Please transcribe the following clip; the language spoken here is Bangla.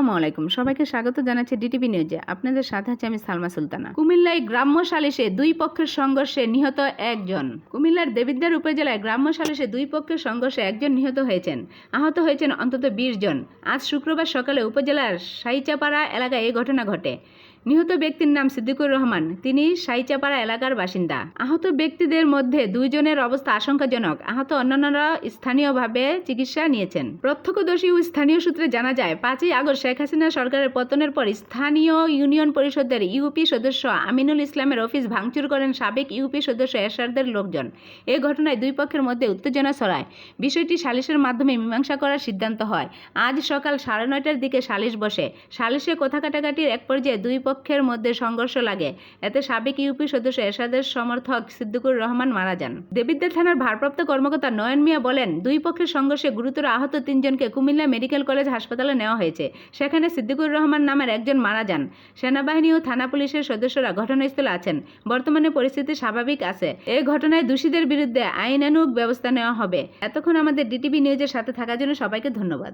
আসসালামু আলাইকুম, সবাইকে স্বাগত জানাচ্ছি ডিটিভি নিউজে। আপনাদের সাথে আছে আমি সালমা সুলতানা। কুমিল্লায় গ্রাম্য সালিশে দুই পক্ষের সংঘর্ষে নিহত একজন। কুমিল্লার দেবিদ্বার উপজেলায় গ্রাম্য সালিশে দুই পক্ষের সংঘর্ষে একজন নিহত হয়েছেন। আহত হয়েছেন অন্তত 20 জন। আজ শুক্রবার সকালে উপজেলার সাইচাপাড়া এলাকায় এই ঘটনা ঘটে। নিহত ব্যক্তির নাম সিদ্দিকুর রহমান, তিনি সাইচাপাড়া এলাকার বাসিন্দা। আহত ব্যক্তিদের মধ্যে 2 জনের অবস্থা আশঙ্কাজনক। আহত অন্যান্যরা স্থানীয়ভাবে চিকিৎসা নিয়েছেন। প্রত্যক্ষদর্শী ও স্থানীয় সূত্রে জানা যায়, 5ই আগস্ট শেখ হাসিনা সরকারের পতনের পর স্থানীয় ইউনিয়ন পরিষদের ইউপি সদস্য আমিনুল ইসলামের অফিস ভাঙচুর করেন সাবেক ইউপি সদস্য এরশাদের লোকজন। এই ঘটনায় দুই পক্ষের মধ্যে উত্তেজনা ছড়ায়। বিষয়টি সালিশের মাধ্যমে মীমাংসা করার সিদ্ধান্ত হয়। আজ সকাল 9:30টার দিকে সালিশ বসে। সালিশে কথা কাটাকাটির এক পর্যায়ে দুই পক্ষের মধ্যে সংঘর্ষ লাগে। এতে সাবেক ইউপি সদস্য এরশাদের সমর্থক সিদ্দিকুর রহমান মারা যান। দেবিদ্বার থানার ভারপ্রাপ্ত কর্মকর্তা নয়ন মিয়া বলেন, দুই পক্ষের সংঘর্ষে গুরুতর আহত 3 জনকে কুমিল্লা মেডিকেল কলেজ হাসপাতালে নেওয়া হয়েছে। সেখানে সিদ্দিকুর রহমান নামের একজন মারা যান। সেনাবাহিনী ও থানা পুলিশের সদস্যরা ঘটনাস্থলে আছেন। বর্তমানে পরিস্থিতি স্বাভাবিক আছে। এই ঘটনায় দোষীদের বিরুদ্ধে আইনানুগ ব্যবস্থা নেওয়া হবে। এতক্ষণ আমাদের ডিটিভি নিউজের সাথে থাকার জন্য সবাইকে ধন্যবাদ।